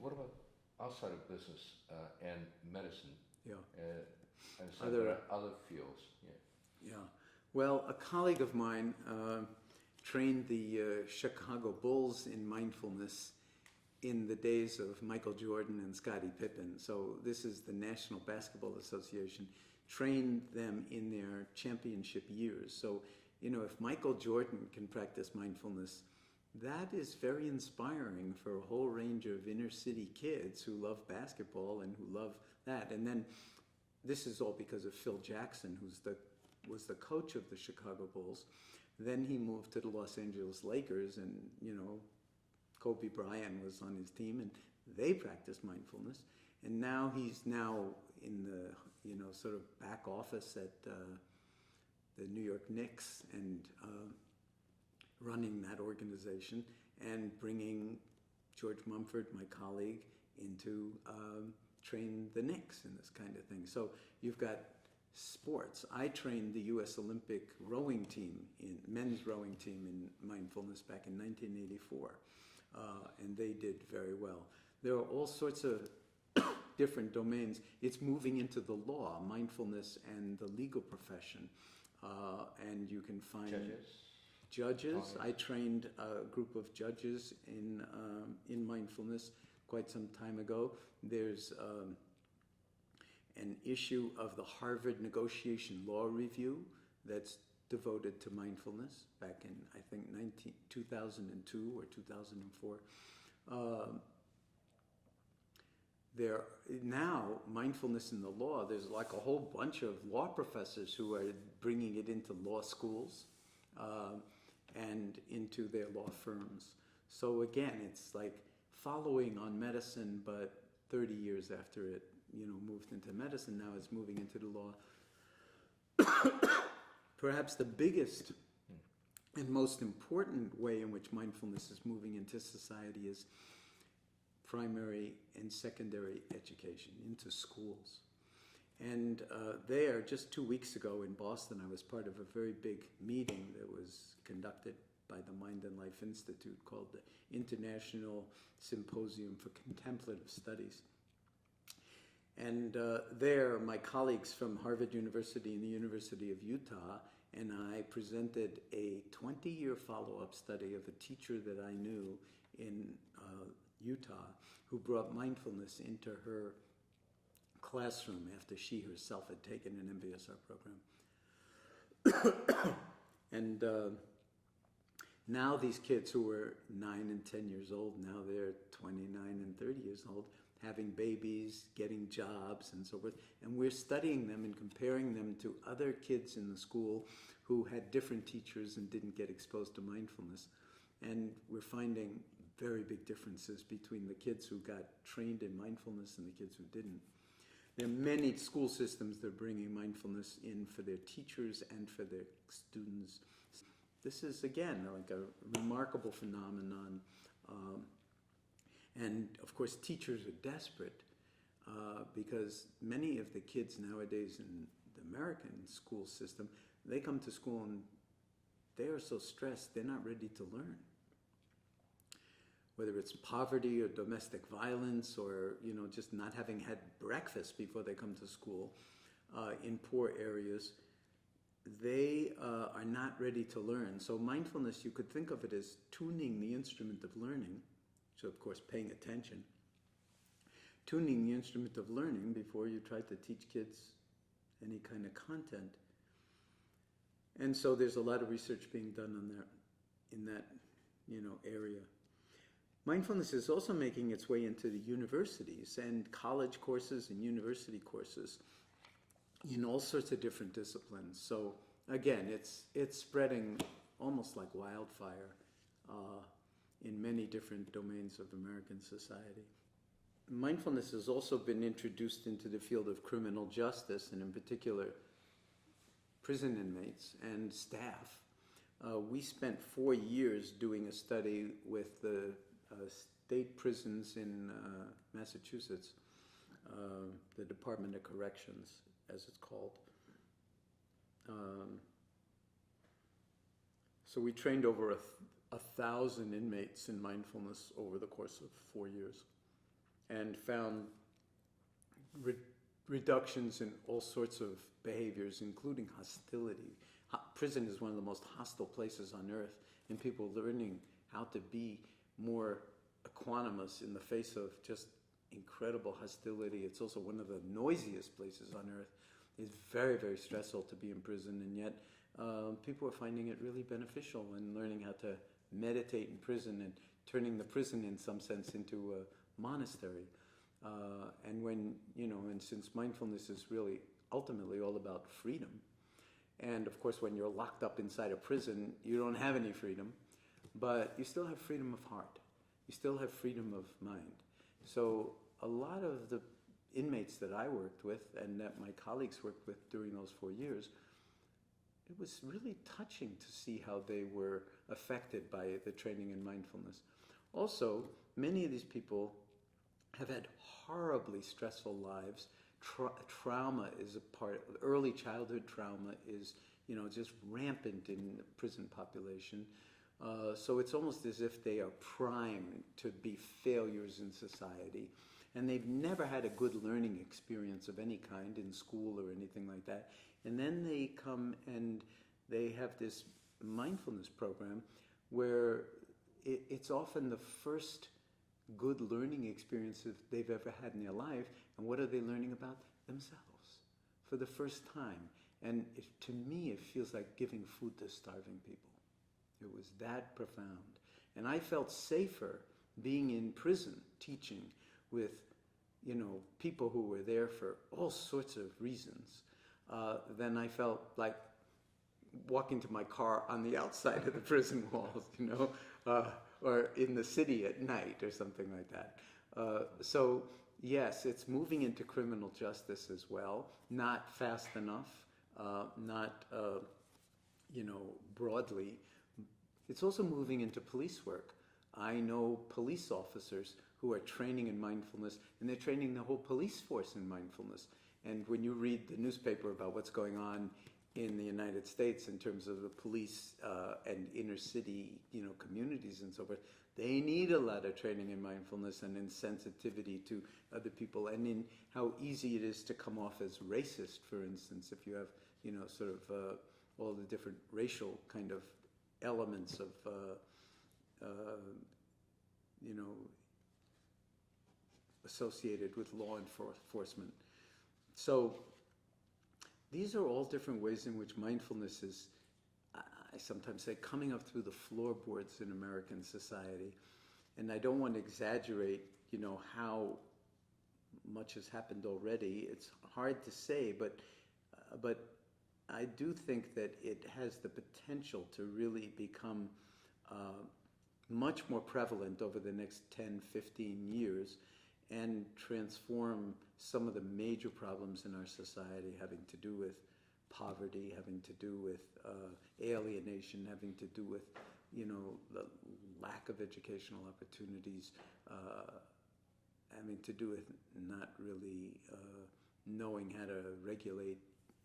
What about outside of business and medicine? Yeah. And so there are other fields. Yeah. Yeah. Well, a colleague of mine trained the Chicago Bulls in mindfulness in the days of Michael Jordan and Scottie Pippen. So this is the National Basketball Association, trained them in their championship years. So, you know, if Michael Jordan can practice mindfulness, that is very inspiring for a whole range of inner city kids who love basketball and who love that. And then this is all because of Phil Jackson, was the coach of the Chicago Bulls. Then he moved to the Los Angeles Lakers, and, you know, Kobe Bryant was on his team, and they practiced mindfulness. And now he's now in the, you know, sort of back office at the New York Knicks and running that organization and bringing George Mumford, my colleague, into train the Knicks in this kind of thing. So you've got sports. I trained the U.S. Olympic rowing team, men's rowing team in mindfulness back in 1984. And they did very well. There are all sorts of different domains. It's moving into the law, mindfulness and the legal profession. And you can find judges. I trained a group of judges in mindfulness quite some time ago. There's an issue of the Harvard Negotiation Law Review that's devoted to mindfulness back in, I think, 2002 or 2004. There now, mindfulness in the law, there's like a whole bunch of law professors who are bringing it into law schools and into their law firms. So again, it's like following on medicine, but 30 years after it, you know, moved into medicine, now it's moving into the law. Perhaps the biggest and most important way in which mindfulness is moving into society is primary and secondary education, into schools. And there, just 2 weeks ago in Boston, I was part of a very big meeting that was conducted by the Mind and Life Institute called the International Symposium for Contemplative Studies. And there, my colleagues from Harvard University and the University of Utah and I presented a 20-year follow-up study of a teacher that I knew in Utah who brought mindfulness into her classroom after she herself had taken an MBSR program. And now these kids who were 9 and 10 years old, now they're 29 and 30 years old, having babies, getting jobs, and so forth. And we're studying them and comparing them to other kids in the school who had different teachers and didn't get exposed to mindfulness. And we're finding very big differences between the kids who got trained in mindfulness and the kids who didn't. There are many school systems that are bringing mindfulness in for their teachers and for their students. This is, again, like a remarkable phenomenon. And of course, teachers are desperate because many of the kids nowadays in the American school system, they come to school and they are so stressed, they're not ready to learn. Whether it's poverty or domestic violence or, you know, just not having had breakfast before they come to school in poor areas, they are not ready to learn. So mindfulness, you could think of it as tuning the instrument of learning. So, of course, paying attention. Tuning the instrument of learning before you try to teach kids any kind of content. And so there's a lot of research being done on that, in that, you know, area. Mindfulness is also making its way into the universities and college courses and university courses in all sorts of different disciplines. So, again, it's spreading almost like wildfire in many different domains of American society. Mindfulness has also been introduced into the field of criminal justice, and in particular, prison inmates and staff. We spent 4 years doing a study with the state prisons in Massachusetts, the Department of Corrections, as it's called. So we trained over 1,000 inmates in mindfulness over the course of 4 years. and found reductions in all sorts of behaviors, including hostility. Prison is one of the most hostile places on earth, and people learning how to be more equanimous in the face of just incredible hostility. It's also one of the noisiest places on earth. It's very, very stressful to be in prison, and yet people are finding it really beneficial and learning how to meditate in prison and turning the prison in some sense into a monastery. And since mindfulness is really ultimately all about freedom, and of course when you're locked up inside a prison, you don't have any freedom, but you still have freedom of heart. You still have freedom of mind. So a lot of the inmates that I worked with and that my colleagues worked with during those 4 years, it was really touching to see how they were affected by the training in mindfulness. Also, many of these people have had horribly stressful lives. Trauma is a part, early childhood trauma is, just rampant in the prison population. So it's almost as if they are primed to be failures in society. And they've never had a good learning experience of any kind in school or anything like that. And then they come and they have this mindfulness program where it's often the first good learning experience that they've ever had in their life. And what are they learning about? Themselves for the first time. And to me, it feels like giving food to starving people. It was that profound. And I felt safer being in prison teaching with, people who were there for all sorts of reasons, than I felt like walking to my car on the outside of the prison walls, or in the city at night or something like that. So yes, it's moving into criminal justice as well, not fast enough, not broadly. It's also moving into police work. I know police officers who are training in mindfulness, and they're training the whole police force in mindfulness. And when you read the newspaper about what's going on in the United States in terms of the police and inner city, communities and so forth, they need a lot of training in mindfulness and in sensitivity to other people, and in how easy it is to come off as racist, for instance, if you have, all the different racial kind of elements of, associated with law enforcement. So these are all different ways in which mindfulness is, I sometimes say, coming up through the floorboards in American society. And I don't want to exaggerate, how much has happened already. It's hard to say, but I do think that it has the potential to really become much more prevalent over the next 10, 15 years and transform some of the major problems in our society having to do with poverty, having to do with alienation, having to do with, the lack of educational opportunities, having to do with not really knowing how to regulate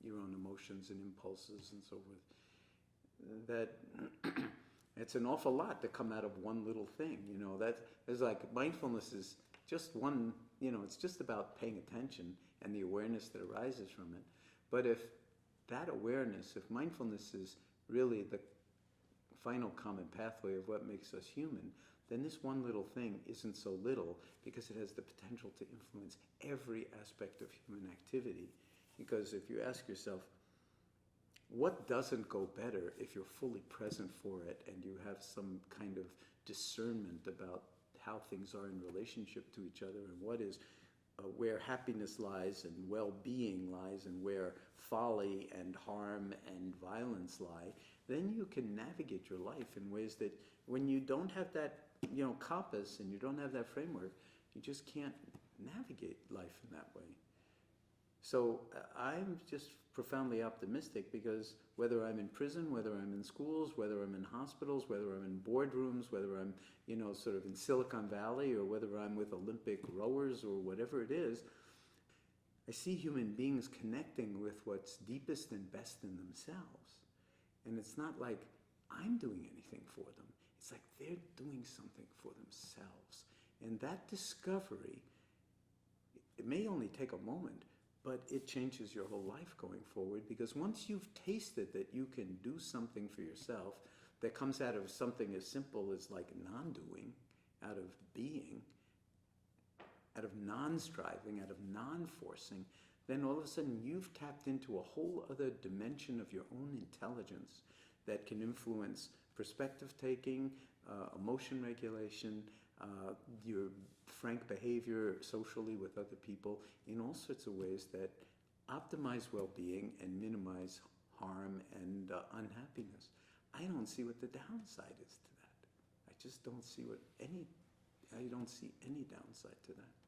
your own emotions and impulses and so forth. That it's an awful lot to come out of one little thing, that is like mindfulness is just one, it's just about paying attention and the awareness that arises from it. But if that awareness, if mindfulness is really the final common pathway of what makes us human, then this one little thing isn't so little because it has the potential to influence every aspect of human activity. Because if you ask yourself, what doesn't go better if you're fully present for it and you have some kind of discernment about how things are in relationship to each other and what is where happiness lies and well-being lies and where folly and harm and violence lie, then you can navigate your life in ways that when you don't have that compass and you don't have that framework, you just can't navigate life in that way. So I'm just profoundly optimistic because whether I'm in prison, whether I'm in schools, whether I'm in hospitals, whether I'm in boardrooms, whether I'm, sort of in Silicon Valley or whether I'm with Olympic rowers or whatever it is, I see human beings connecting with what's deepest and best in themselves. And it's not like I'm doing anything for them. It's like they're doing something for themselves. And that discovery It may only take a moment, but it changes your whole life going forward, because once you've tasted that you can do something for yourself that comes out of something as simple as like non-doing, out of being, out of non-striving, out of non-forcing, then all of a sudden you've tapped into a whole other dimension of your own intelligence that can influence perspective taking, emotion regulation, your frank behavior socially with other people in all sorts of ways that optimize well-being and minimize harm and unhappiness. I don't see what the downside is to that. I just don't see I don't see any downside to that.